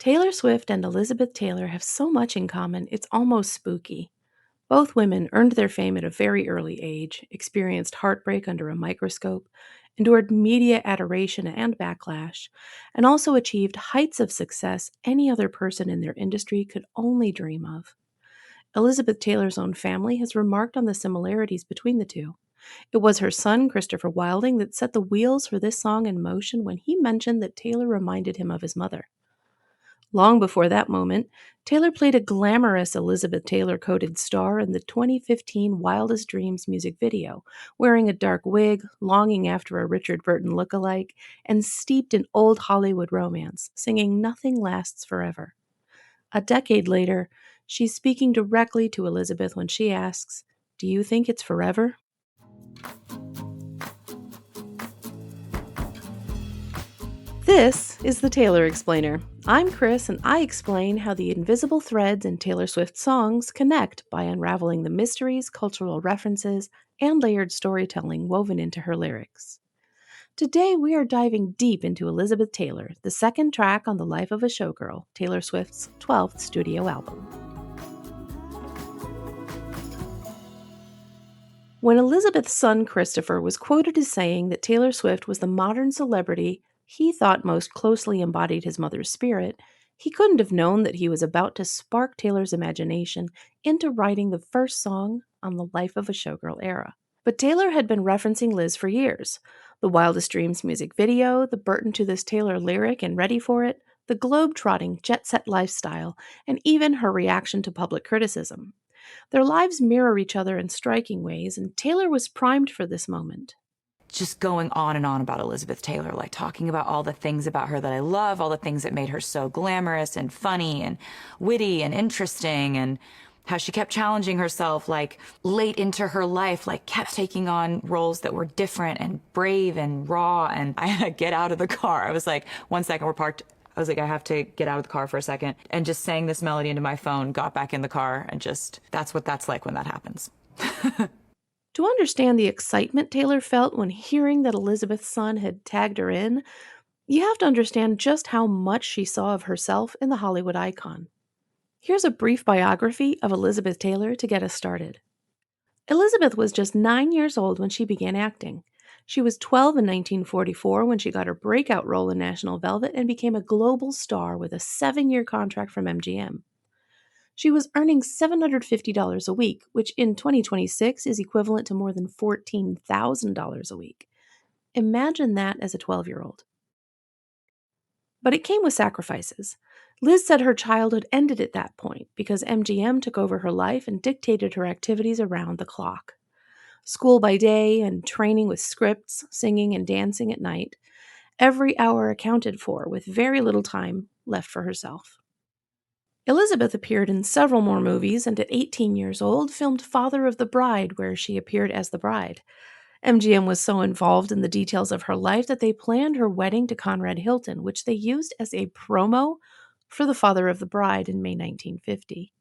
Taylor Swift and Elizabeth Taylor have so much in common, it's almost spooky. Both women earned their fame at a very early age, experienced heartbreak under a microscope, endured media adoration and backlash, and also achieved heights of success any other person in their industry could only dream of. Elizabeth Taylor's own family has remarked on the similarities between the two. It was her son, Christopher Wilding, that set the wheels for this song in motion when he mentioned that Taylor reminded him of his mother. Long before that moment, Taylor played a glamorous Elizabeth Taylor-coded star in the 2015 Wildest Dreams music video, wearing a dark wig, longing after a Richard Burton look-alike, and steeped in old Hollywood romance, singing Nothing Lasts Forever. A decade later, she's speaking directly to Elizabeth when she asks, "Do you think it's forever?" This is the Taylor Explainer. I'm Krys, and I explain how the invisible threads in Taylor Swift's songs connect by unraveling the mysteries, cultural references, and layered storytelling woven into her lyrics. Today, we are diving deep into Elizabeth Taylor, the second track on The Life of a Showgirl, Taylor Swift's 12th studio album. When Elizabeth's son Christopher was quoted as saying that Taylor Swift was the modern celebrity he thought most closely embodied his mother's spirit, he couldn't have known that he was about to spark Taylor's imagination into writing the first song on the Life of a Showgirl era. But Taylor had been referencing Liz for years. The Wildest Dreams music video, the Burton to this Taylor lyric and Ready for It, the globe-trotting jet-set lifestyle, and even her reaction to public criticism. Their lives mirror each other in striking ways, and Taylor was primed for this moment. Just going on and on about Elizabeth Taylor, like talking about all the things about her that I love, all the things that made her so glamorous and funny and witty and interesting, and how she kept challenging herself, like late into her life, like kept taking on roles that were different and brave and raw. And I had to get out of the car. I was like, 1 second, we're parked. I was like, I have to get out of the car for a second, and just sang this melody into my phone, got back in the car, and just, that's what that's like when that happens. To understand the excitement Taylor felt when hearing that Elizabeth's son had tagged her in, you have to understand just how much she saw of herself in the Hollywood icon. Here's a brief biography of Elizabeth Taylor to get us started. Elizabeth was just 9 years old when she began acting. She was 12 in 1944 when she got her breakout role in National Velvet and became a global star with a 7-year contract from MGM. She was earning $750 a week, which in 2026 is equivalent to more than $14,000 a week. Imagine that as a 12-year-old. But it came with sacrifices. Liz said her childhood ended at that point because MGM took over her life and dictated her activities around the clock. School by day and training with scripts, singing and dancing at night. Every hour accounted for, with very little time left for herself. Elizabeth appeared in several more movies and at 18 years old filmed Father of the Bride, where she appeared as the bride. MGM was so involved in the details of her life that they planned her wedding to Conrad Hilton, which they used as a promo for The Father of the Bride in May 1950.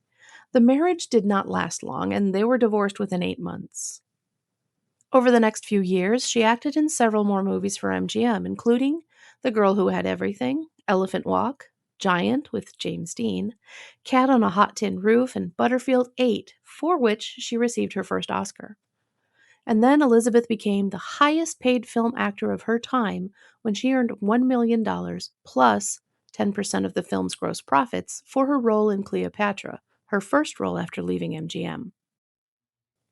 The marriage did not last long, and they were divorced within 8 months. Over the next few years, she acted in several more movies for MGM, including The Girl Who Had Everything, Elephant Walk, Giant with James Dean, Cat on a Hot Tin Roof, and Butterfield 8, for which she received her first Oscar. And then Elizabeth became the highest paid film actor of her time when she earned $1 million plus 10% of the film's gross profits for her role in Cleopatra, her first role after leaving MGM.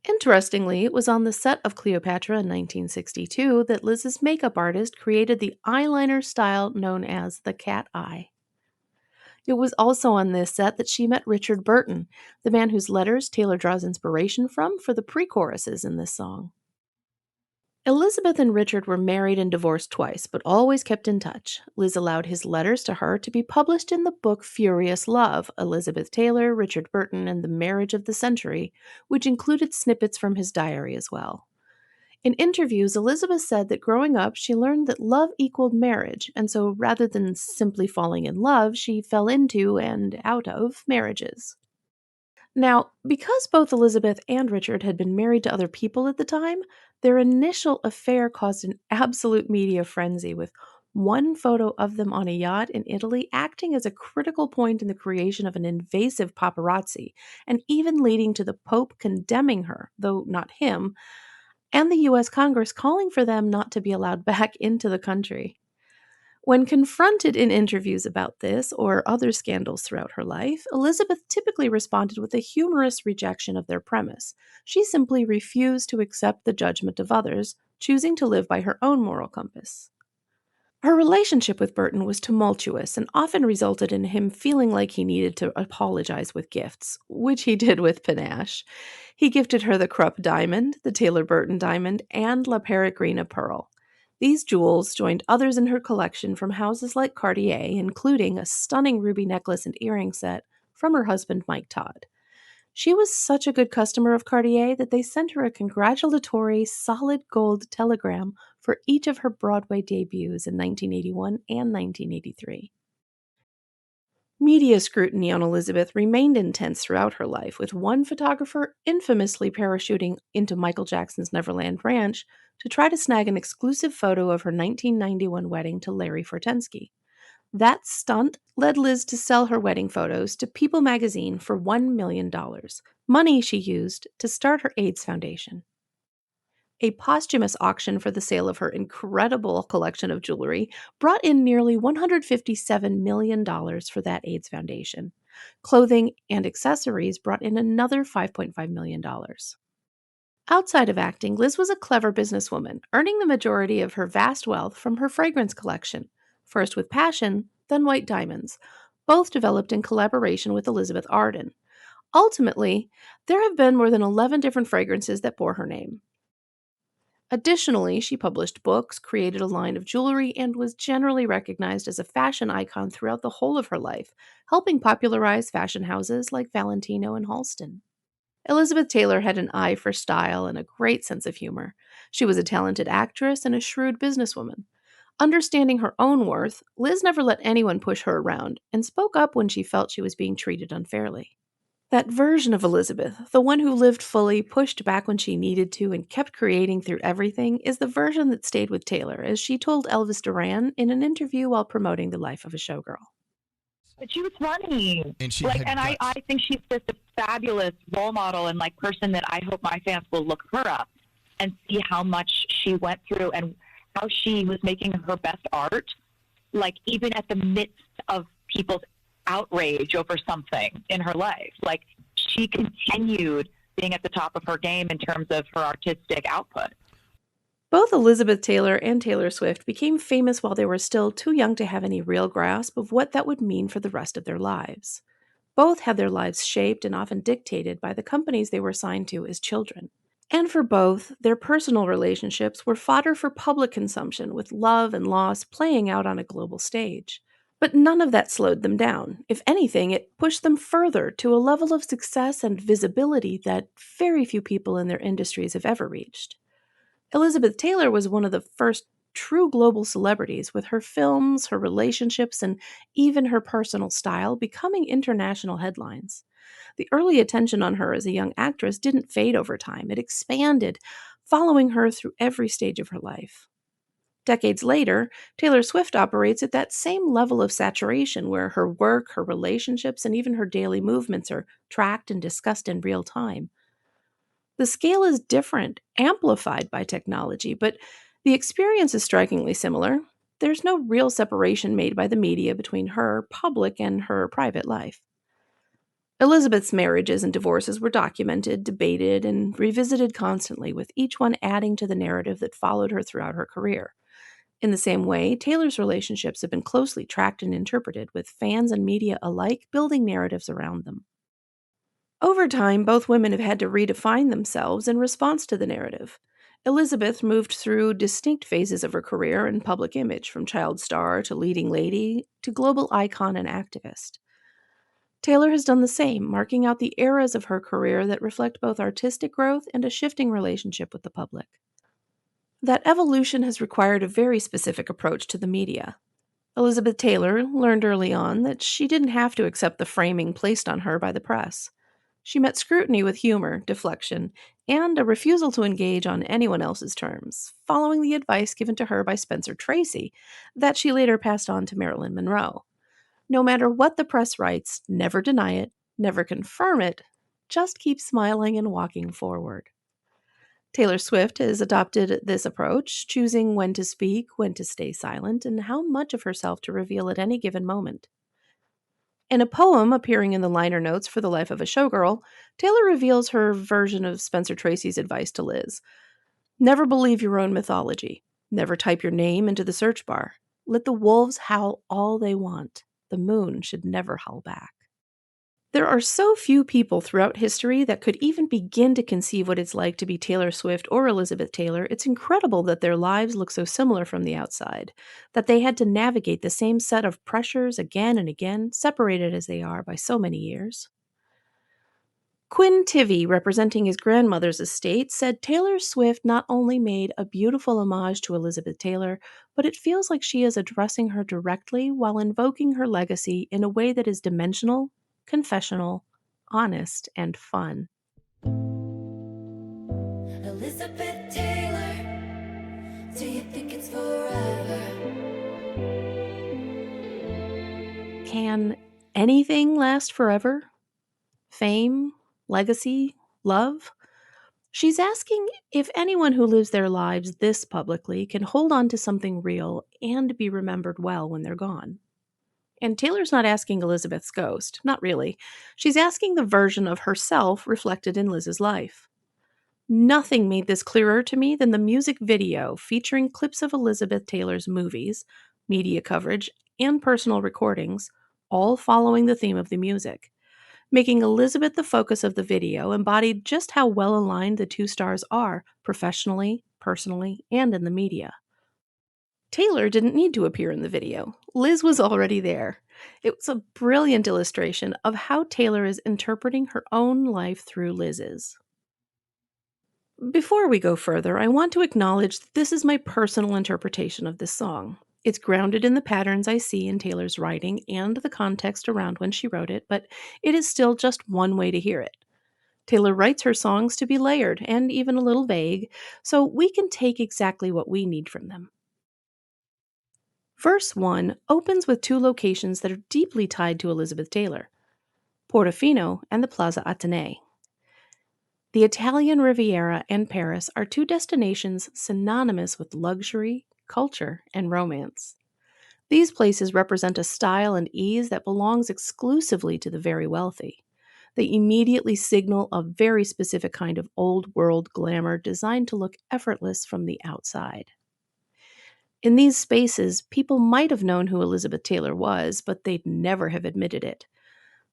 Interestingly, it was on the set of Cleopatra in 1962 that Liz's makeup artist created the eyeliner style known as the cat eye. It was also on this set that she met Richard Burton, the man whose letters Taylor draws inspiration from for the pre-choruses in this song. Elizabeth and Richard were married and divorced twice, but always kept in touch. Liz allowed his letters to her to be published in the book Furious Love, Elizabeth Taylor, Richard Burton, and the Marriage of the Century, which included snippets from his diary as well. In interviews, Elizabeth said that growing up, she learned that love equaled marriage, and so rather than simply falling in love, she fell into and out of marriages. Now, because both Elizabeth and Richard had been married to other people at the time, their initial affair caused an absolute media frenzy with one photo of them on a yacht in Italy acting as a critical point in the creation of an invasive paparazzi, and even leading to the Pope condemning her, though not him, and the US Congress calling for them not to be allowed back into the country. When confronted in interviews about this or other scandals throughout her life, Elizabeth typically responded with a humorous rejection of their premise. She simply refused to accept the judgment of others, choosing to live by her own moral compass. Her relationship with Burton was tumultuous and often resulted in him feeling like he needed to apologize with gifts, which he did with panache. He gifted her the Krupp diamond, the Taylor Burton diamond, and La Peregrina pearl. These jewels joined others in her collection from houses like Cartier, including a stunning ruby necklace and earring set from her husband Mike Todd. She was such a good customer of Cartier that they sent her a congratulatory solid gold telegram for each of her Broadway debuts in 1981 and 1983. Media scrutiny on Elizabeth remained intense throughout her life, with one photographer infamously parachuting into Michael Jackson's Neverland Ranch to try to snag an exclusive photo of her 1991 wedding to Larry Fortensky. That stunt led Liz to sell her wedding photos to People magazine for $1 million, money she used to start her AIDS foundation. A posthumous auction for the sale of her incredible collection of jewelry brought in nearly $157 million for that AIDS foundation. Clothing and accessories brought in another $5.5 million. Outside of acting, Liz was a clever businesswoman, earning the majority of her vast wealth from her fragrance collection, first with Passion, then White Diamonds, both developed in collaboration with Elizabeth Arden. Ultimately, there have been more than 11 different fragrances that bore her name. Additionally, she published books, created a line of jewelry, and was generally recognized as a fashion icon throughout the whole of her life, helping popularize fashion houses like Valentino and Halston. Elizabeth Taylor had an eye for style and a great sense of humor. She was a talented actress and a shrewd businesswoman. Understanding her own worth, Liz never let anyone push her around and spoke up when she felt she was being treated unfairly. That version of Elizabeth, the one who lived fully, pushed back when she needed to, and kept creating through everything, is the version that stayed with Taylor, as she told Elvis Duran in an interview while promoting The Life of a Showgirl. But she was funny. And she like, had and guts. I think she's just a fabulous role model and like person that I hope my fans will look her up and see how much she went through and how she was making her best art, like even at the midst of people's outrage over something in her life. Like she continued being at the top of her game in terms of her artistic output. Both Elizabeth Taylor and Taylor Swift became famous while they were still too young to have any real grasp of what that would mean for the rest of their lives. Both had their lives shaped and often dictated by the companies they were signed to as children. And for both, their personal relationships were fodder for public consumption, with love and loss playing out on a global stage. But none of that slowed them down. If anything, it pushed them further to a level of success and visibility that very few people in their industries have ever reached. Elizabeth Taylor was one of the first true global celebrities, with her films, her relationships, and even her personal style becoming international headlines. The early attention on her as a young actress didn't fade over time. It expanded, following her through every stage of her life. Decades later, Taylor Swift operates at that same level of saturation where her work, her relationships, and even her daily movements are tracked and discussed in real time. The scale is different, amplified by technology, but the experience is strikingly similar. There's no real separation made by the media between her public and her private life. Elizabeth's marriages and divorces were documented, debated, and revisited constantly, with each one adding to the narrative that followed her throughout her career. In the same way, Taylor's relationships have been closely tracked and interpreted, with fans and media alike building narratives around them. Over time, both women have had to redefine themselves in response to the narrative. Elizabeth moved through distinct phases of her career and public image, from child star to leading lady to global icon and activist. Taylor has done the same, marking out the eras of her career that reflect both artistic growth and a shifting relationship with the public. That evolution has required a very specific approach to the media. Elizabeth Taylor learned early on that she didn't have to accept the framing placed on her by the press. She met scrutiny with humor, deflection, and a refusal to engage on anyone else's terms, following the advice given to her by Spencer Tracy that she later passed on to Marilyn Monroe. No matter what the press writes, never deny it, never confirm it, just keep smiling and walking forward. Taylor Swift has adopted this approach, choosing when to speak, when to stay silent, and how much of herself to reveal at any given moment. In a poem appearing in the liner notes for The Life of a Showgirl, Taylor reveals her version of Spencer Tracy's advice to Liz. Never believe your own mythology. Never type your name into the search bar. Let the wolves howl all they want. The moon should never howl back. There are so few people throughout history that could even begin to conceive what it's like to be Taylor Swift or Elizabeth Taylor. It's incredible that their lives look so similar from the outside, that they had to navigate the same set of pressures again and again, separated as they are by so many years. Quinn Tivy, representing his grandmother's estate, said Taylor Swift not only made a beautiful homage to Elizabeth Taylor, but it feels like she is addressing her directly while invoking her legacy in a way that is dimensional, confessional, honest, and fun. Elizabeth Taylor, do you think it's forever? Can anything last forever? Fame, legacy, love? She's asking if anyone who lives their lives this publicly can hold on to something real and be remembered well when they're gone. And Taylor's not asking Elizabeth's ghost, not really. She's asking the version of herself reflected in Liz's life. Nothing made this clearer to me than the music video featuring clips of Elizabeth Taylor's movies, media coverage, and personal recordings, all following the theme of the music. Making Elizabeth the focus of the video embodied just how well aligned the two stars are professionally, personally, and in the media. Taylor didn't need to appear in the video. Liz was already there. It was a brilliant illustration of how Taylor is interpreting her own life through Liz's. Before we go further, I want to acknowledge that this is my personal interpretation of this song. It's grounded in the patterns I see in Taylor's writing and the context around when she wrote it, but it is still just one way to hear it. Taylor writes her songs to be layered and even a little vague, so we can take exactly what we need from them. Verse 1 opens with two locations that are deeply tied to Elizabeth Taylor, Portofino and the Plaza Athénée. The Italian Riviera and Paris are two destinations synonymous with luxury, culture, and romance. These places represent a style and ease that belongs exclusively to the very wealthy. They immediately signal a very specific kind of old-world glamour designed to look effortless from the outside. In these spaces, people might have known who Elizabeth Taylor was, but they'd never have admitted it.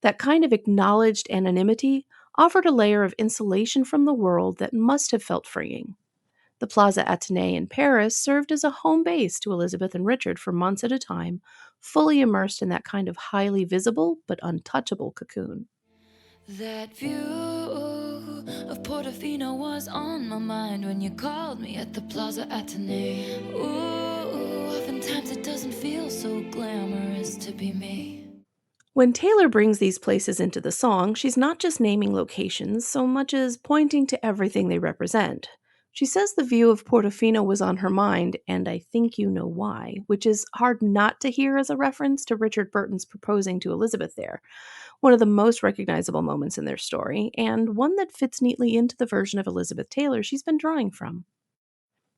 That kind of acknowledged anonymity offered a layer of insulation from the world that must have felt freeing. The Plaza Athénée in Paris served as a home base to Elizabeth and Richard for months at a time, fully immersed in that kind of highly visible but untouchable cocoon. That view of Portofino was on my mind when you called me at the Plaza Athénée. Ooh, oftentimes it doesn't feel so glamorous to be me. When Taylor brings these places into the song, she's not just naming locations so much as pointing to everything they represent. She says the view of Portofino was on her mind, and I think you know why, which is hard not to hear as a reference to Richard Burton's proposing to Elizabeth there, one of the most recognizable moments in their story, and one that fits neatly into the version of Elizabeth Taylor she's been drawing from.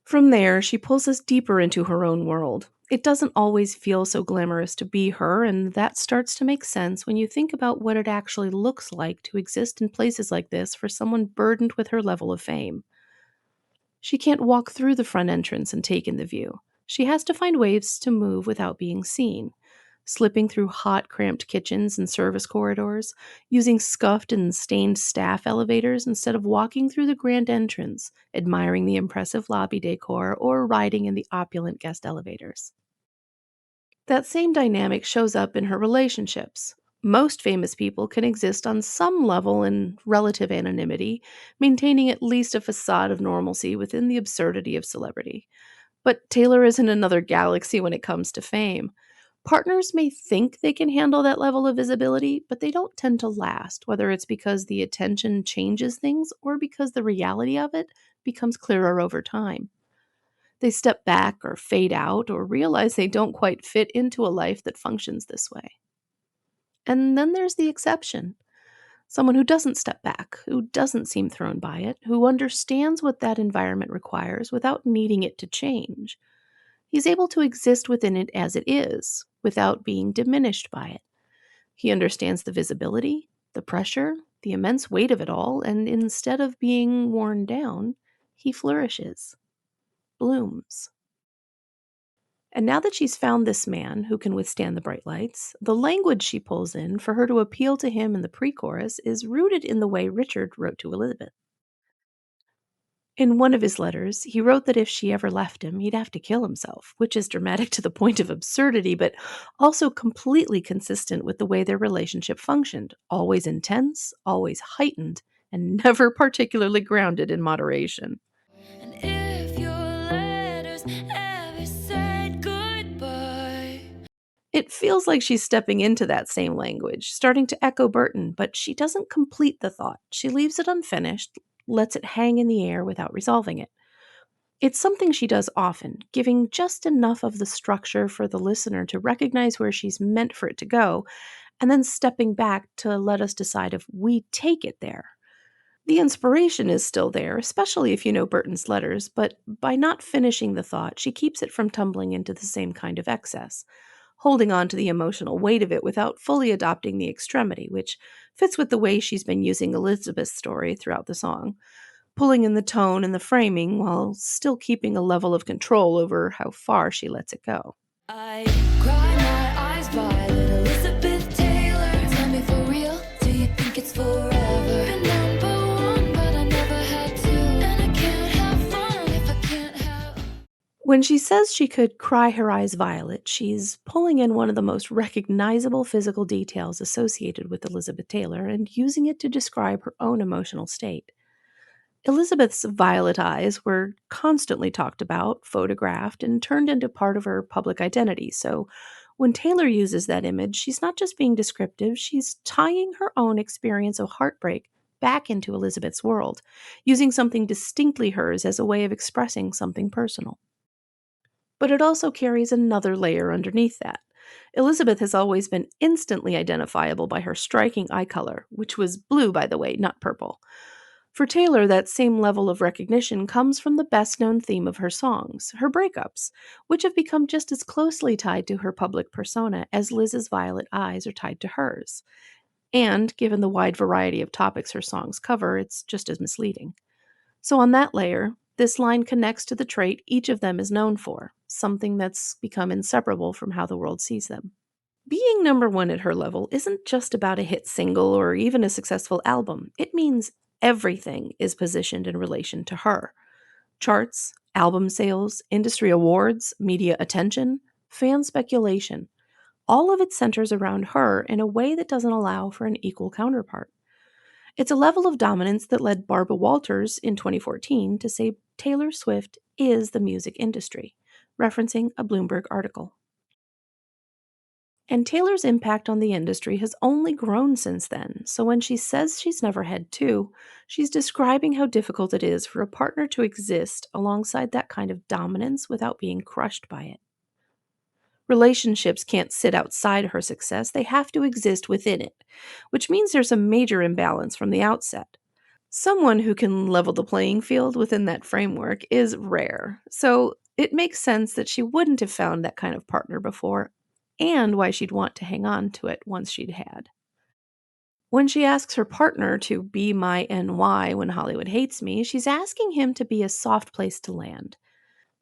From there, she pulls us deeper into her own world. It doesn't always feel so glamorous to be her, and that starts to make sense when you think about what it actually looks like to exist in places like this for someone burdened with her level of fame. She can't walk through the front entrance and take in the view. She has to find ways to move without being seen, slipping through hot, cramped kitchens and service corridors, using scuffed and stained staff elevators instead of walking through the grand entrance, admiring the impressive lobby decor, or riding in the opulent guest elevators. That same dynamic shows up in her relationships. Most famous people can exist on some level in relative anonymity, maintaining at least a facade of normalcy within the absurdity of celebrity. But Taylor is in another galaxy when it comes to fame. Partners may think they can handle that level of visibility, but they don't tend to last, whether it's because the attention changes things or because the reality of it becomes clearer over time. They step back or fade out or realize they don't quite fit into a life that functions this way. And then there's the exception, someone who doesn't step back, who doesn't seem thrown by it, who understands what that environment requires without needing it to change. He's able to exist within it as it is, without being diminished by it. He understands the visibility, the pressure, the immense weight of it all, and instead of being worn down, he flourishes, blooms. And now that she's found this man who can withstand the bright lights, the language she pulls in for her to appeal to him in the pre chorus is rooted in the way Richard wrote to Elizabeth. In one of his letters, he wrote that if she ever left him, he'd have to kill himself, which is dramatic to the point of absurdity, but also completely consistent with the way their relationship functioned, always intense, always heightened, and never particularly grounded in moderation. And if your letters ever said goodbye. It feels like she's stepping into that same language, starting to echo Burton, but she doesn't complete the thought. She leaves it unfinished, lets it hang in the air without resolving it. It's something she does often, giving just enough of the structure for the listener to recognize where she's meant for it to go, and then stepping back to let us decide if we take it there. The inspiration is still there, especially if you know Burton's letters, but by not finishing the thought, she keeps it from tumbling into the same kind of excess, holding on to the emotional weight of it without fully adopting the extremity, which fits with the way she's been using Elizabeth's story throughout the song, pulling in the tone and the framing while still keeping a level of control over how far she lets it go. I cry my eyes violet, Elizabeth Taylor. Tell me for real, do you think it's forever? Been number one, but I never had to. And I can't have fun if I can't have. When she says she could cry her eyes violet, she's pulling in one of the most recognizable physical details associated with Elizabeth Taylor and using it to describe her own emotional state. Elizabeth's violet eyes were constantly talked about, photographed, and turned into part of her public identity. So when Taylor uses that image, she's not just being descriptive, she's tying her own experience of heartbreak back into Elizabeth's world, using something distinctly hers as a way of expressing something personal. But it also carries another layer underneath that. Elizabeth has always been instantly identifiable by her striking eye color, which was blue, by the way, not purple. For Taylor, that same level of recognition comes from the best known theme of her songs, her breakups, which have become just as closely tied to her public persona as Liz's violet eyes are tied to hers. And, given the wide variety of topics her songs cover, it's just as misleading. So, on that layer, this line connects to the trait each of them is known for, something that's become inseparable from how the world sees them. Being number one at her level isn't just about a hit single or even a successful album. It means everything is positioned in relation to her. Charts, album sales, industry awards, media attention, fan speculation. All of it centers around her in a way that doesn't allow for an equal counterpart. It's a level of dominance that led Barbara Walters in 2014 to say Taylor Swift is the music industry, referencing a Bloomberg article. And Taylor's impact on the industry has only grown since then, so when she says she's never had two, she's describing how difficult it is for a partner to exist alongside that kind of dominance without being crushed by it. Relationships can't sit outside her success, they have to exist within it, which means there's a major imbalance from the outset. Someone who can level the playing field within that framework is rare, so it makes sense that she wouldn't have found that kind of partner before, and why she'd want to hang on to it once she'd had. When she asks her partner to be my NY when Hollywood hates me, she's asking him to be a soft place to land.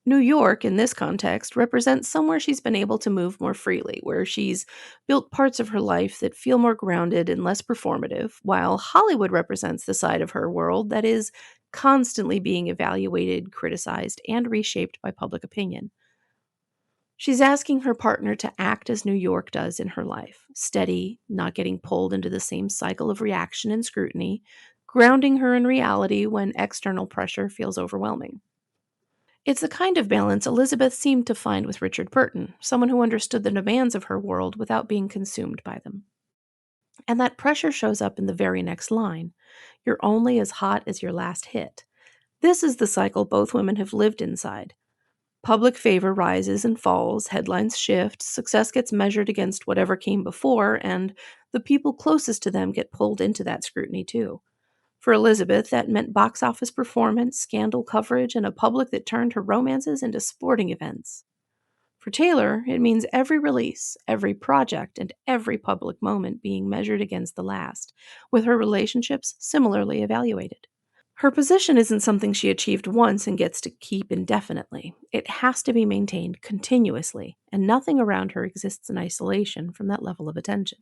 New York, in this context, represents somewhere she's been able to move more freely, where she's built parts of her life that feel more grounded and less performative, while Hollywood represents the side of her world that is constantly being evaluated, criticized, and reshaped by public opinion. She's asking her partner to act as New York does in her life, steady, not getting pulled into the same cycle of reaction and scrutiny, grounding her in reality when external pressure feels overwhelming. It's the kind of balance Elizabeth seemed to find with Richard Burton, someone who understood the demands of her world without being consumed by them. And that pressure shows up in the very next line. You're only as hot as your last hit. This is the cycle both women have lived inside. Public favor rises and falls, headlines shift, success gets measured against whatever came before, and the people closest to them get pulled into that scrutiny too. For Elizabeth, that meant box office performance, scandal coverage, and a public that turned her romances into sporting events. For Taylor, it means every release, every project, and every public moment being measured against the last, with her relationships similarly evaluated. Her position isn't something she achieved once and gets to keep indefinitely. It has to be maintained continuously, and nothing around her exists in isolation from that level of attention.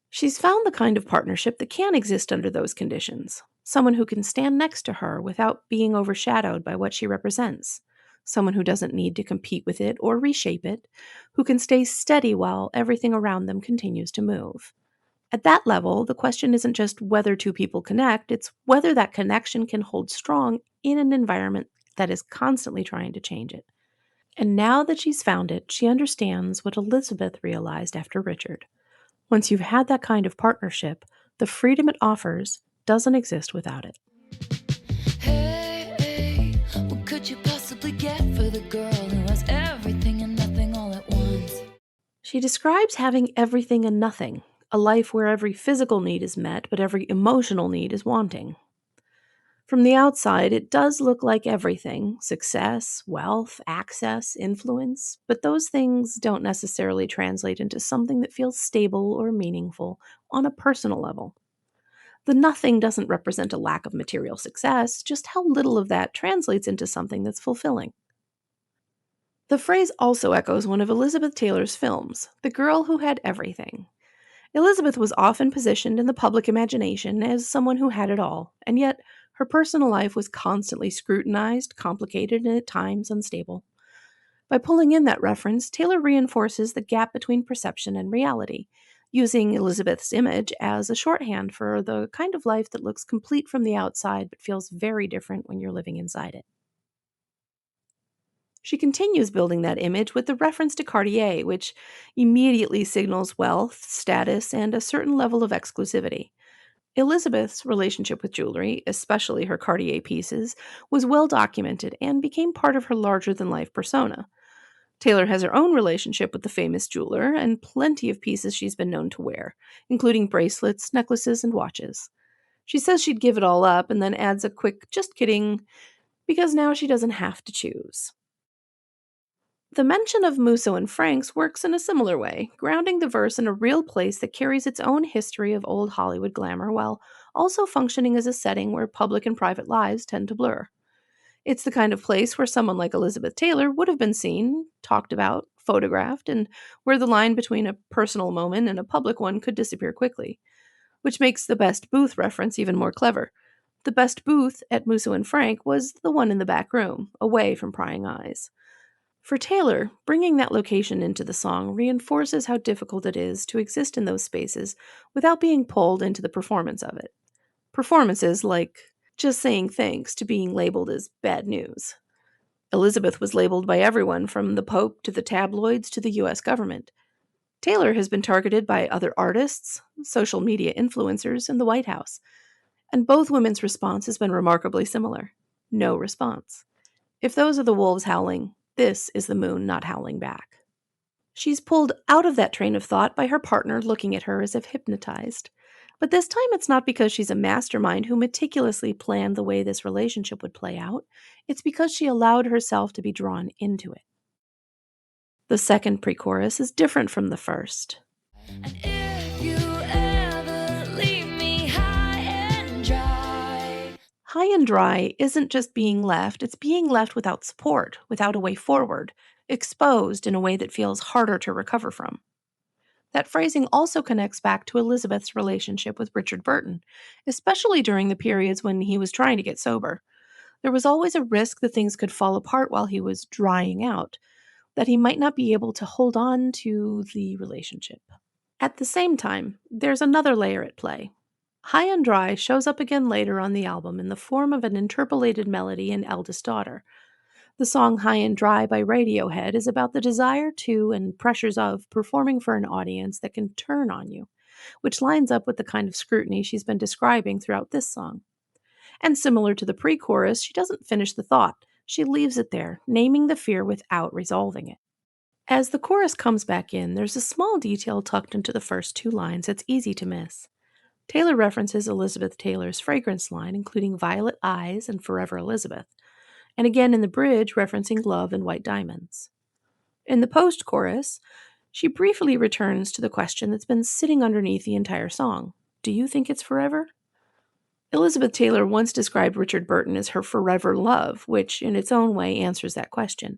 She's found the kind of partnership that can exist under those conditions. Someone who can stand next to her without being overshadowed by what she represents. Someone who doesn't need to compete with it or reshape it, who can stay steady while everything around them continues to move. At that level, the question isn't just whether two people connect, it's whether that connection can hold strong in an environment that is constantly trying to change it. And now that she's found it, she understands what Elizabeth realized after Richard. Once you've had that kind of partnership, the freedom it offers doesn't exist without it. Hey, what could you possibly get for the girl who has everything and nothing all at once? She describes having everything and nothing, a life where every physical need is met, but every emotional need is wanting. From the outside, it does look like everything: success, wealth, access, influence, but those things don't necessarily translate into something that feels stable or meaningful on a personal level. The nothing doesn't represent a lack of material success, just how little of that translates into something that's fulfilling. The phrase also echoes one of Elizabeth Taylor's films, The Girl Who Had Everything. Elizabeth was often positioned in the public imagination as someone who had it all, and yet her personal life was constantly scrutinized, complicated, and at times unstable. By pulling in that reference, Taylor reinforces the gap between perception and reality, using Elizabeth's image as a shorthand for the kind of life that looks complete from the outside but feels very different when you're living inside it. She continues building that image with the reference to Cartier, which immediately signals wealth, status, and a certain level of exclusivity. Elizabeth's relationship with jewelry, especially her Cartier pieces, was well documented and became part of her larger than life persona. Taylor has her own relationship with the famous jeweler and plenty of pieces she's been known to wear, including bracelets, necklaces, and watches. She says she'd give it all up and then adds a quick, just kidding, because now she doesn't have to choose. The mention of Musso and Franks works in a similar way, grounding the verse in a real place that carries its own history of old Hollywood glamour while also functioning as a setting where public and private lives tend to blur. It's the kind of place where someone like Elizabeth Taylor would have been seen, talked about, photographed, and where the line between a personal moment and a public one could disappear quickly, which makes the best booth reference even more clever. The best booth at Musso and Frank was the one in the back room, away from prying eyes. For Taylor, bringing that location into the song reinforces how difficult it is to exist in those spaces without being pulled into the performance of it. Performances like just saying thanks to being labeled as bad news. Elizabeth was labeled by everyone from the Pope to the tabloids to the US government. Taylor has been targeted by other artists, social media influencers, and the White House. And both women's response has been remarkably similar: no response. If those are the wolves howling, this is the moon not howling back. She's pulled out of that train of thought by her partner looking at her as if hypnotized. But this time it's not because she's a mastermind who meticulously planned the way this relationship would play out. It's because she allowed herself to be drawn into it. The second pre-chorus is different from the first. And if you ever leave me high and dry. High and dry isn't just being left, it's being left without support, without a way forward, exposed in a way that feels harder to recover from. That phrasing also connects back to Elizabeth's relationship with Richard Burton, especially during the periods when he was trying to get sober. There was always a risk that things could fall apart while he was drying out, that he might not be able to hold on to the relationship. At the same time, there's another layer at play. High and Dry shows up again later on the album in the form of an interpolated melody in Eldest Daughter. The song High and Dry by Radiohead is about the desire to and pressures of performing for an audience that can turn on you, which lines up with the kind of scrutiny she's been describing throughout this song. And similar to the pre chorus, she doesn't finish the thought. She leaves it there, naming the fear without resolving it. As the chorus comes back in, there's a small detail tucked into the first two lines that's easy to miss. Taylor references Elizabeth Taylor's fragrance line, including Violet Eyes and Forever Elizabeth, and again in the bridge referencing Love and White Diamonds. In the post chorus, she briefly returns to the question that's been sitting underneath the entire song. Do you think it's forever? Elizabeth Taylor once described Richard Burton as her forever love, which in its own way answers that question.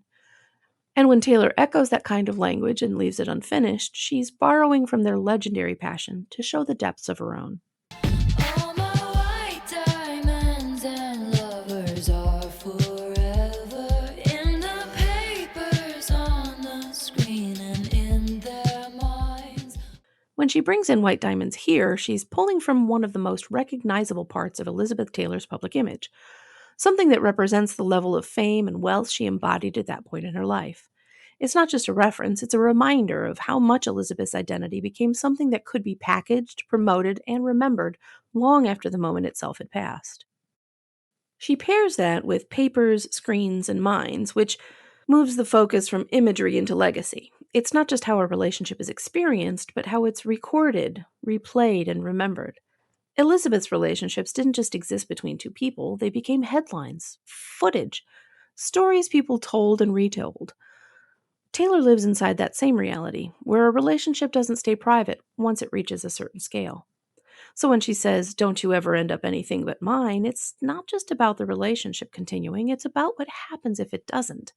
And when Taylor echoes that kind of language and leaves it unfinished, she's borrowing from their legendary passion to show the depths of her own. All my white diamonds and lovers are forever in the papers, on the screen, and in their minds. When she brings in White Diamonds here, she's pulling from one of the most recognizable parts of Elizabeth Taylor's public image, something that represents the level of fame and wealth she embodied at that point in her life. It's not just a reference, it's a reminder of how much Elizabeth's identity became something that could be packaged, promoted, and remembered long after the moment itself had passed. She pairs that with papers, screens, and minds, which moves the focus from imagery into legacy. It's not just how a relationship is experienced, but how it's recorded, replayed, and remembered. Elizabeth's relationships didn't just exist between two people, they became headlines, footage, stories people told and retold. Taylor lives inside that same reality, where a relationship doesn't stay private once it reaches a certain scale. So when she says, "Don't you ever end up anything but mine," it's not just about the relationship continuing, it's about what happens if it doesn't.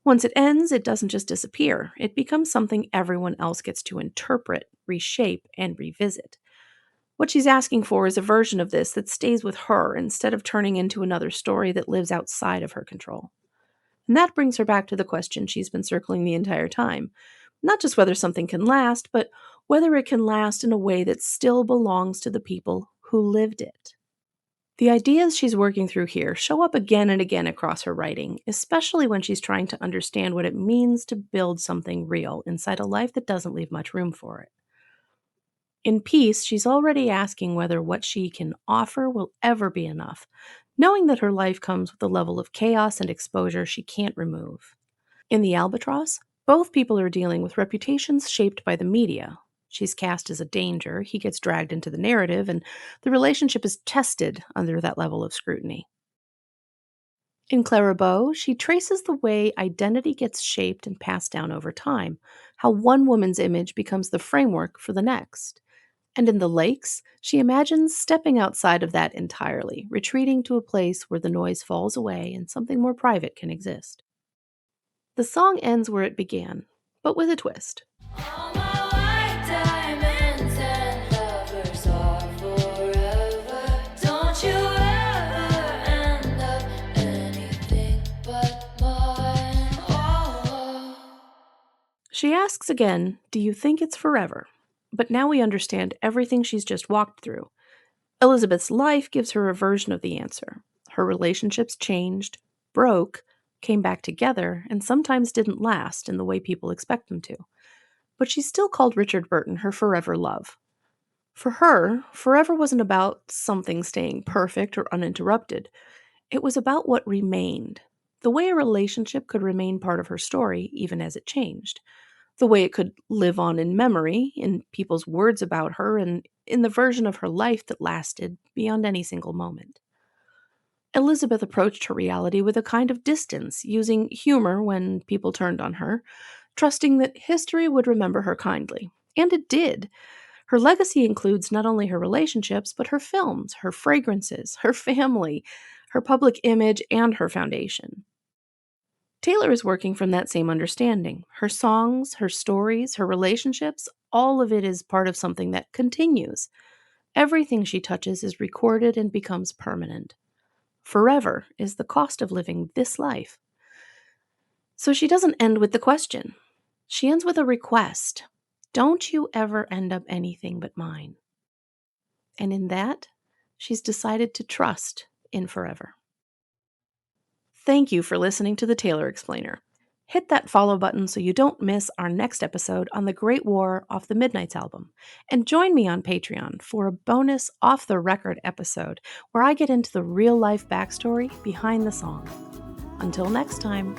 Once it ends, it doesn't just disappear, it becomes something everyone else gets to interpret, reshape, and revisit. What she's asking for is a version of this that stays with her instead of turning into another story that lives outside of her control. And that brings her back to the question she's been circling the entire time. Not just whether something can last, but whether it can last in a way that still belongs to the people who lived it. The ideas she's working through here show up again and again across her writing, especially when she's trying to understand what it means to build something real inside a life that doesn't leave much room for it. In Peace, she's already asking whether what she can offer will ever be enough, knowing that her life comes with a level of chaos and exposure she can't remove. In The Albatross, both people are dealing with reputations shaped by the media. She's cast as a danger, he gets dragged into the narrative, and the relationship is tested under that level of scrutiny. In Clara Bow, she traces the way identity gets shaped and passed down over time, how one woman's image becomes the framework for the next. And in The Lakes, she imagines stepping outside of that entirely, retreating to a place where the noise falls away and something more private can exist. The song ends where it began, but with a twist. All my white diamonds and lovers are forever. Don't you ever end up anything but mine. Oh. She asks again, "Do you think it's forever?" But now we understand everything she's just walked through. Elizabeth's life gives her a version of the answer. Her relationships changed, broke, came back together, and sometimes didn't last in the way people expect them to. But she still called Richard Burton her forever love. For her, forever wasn't about something staying perfect or uninterrupted. It was about what remained. The way a relationship could remain part of her story, even as it changed. The way it could live on in memory, in people's words about her, and in the version of her life that lasted beyond any single moment. Elizabeth approached her reality with a kind of distance, using humor when people turned on her, trusting that history would remember her kindly. And it did. Her legacy includes not only her relationships, but her films, her fragrances, her family, her public image, and her foundation. Taylor is working from that same understanding. Her songs, her stories, her relationships, all of it is part of something that continues. Everything she touches is recorded and becomes permanent. Forever is the cost of living this life. So she doesn't end with the question. She ends with a request. Don't you ever end up anything but mine. And in that, she's decided to trust in forever. Thank you for listening to the Taylor Explainer. Hit that follow button so you don't miss our next episode on the Great War off the Midnights album. And join me on Patreon for a bonus off the record episode where I get into the real life backstory behind the song. Until next time.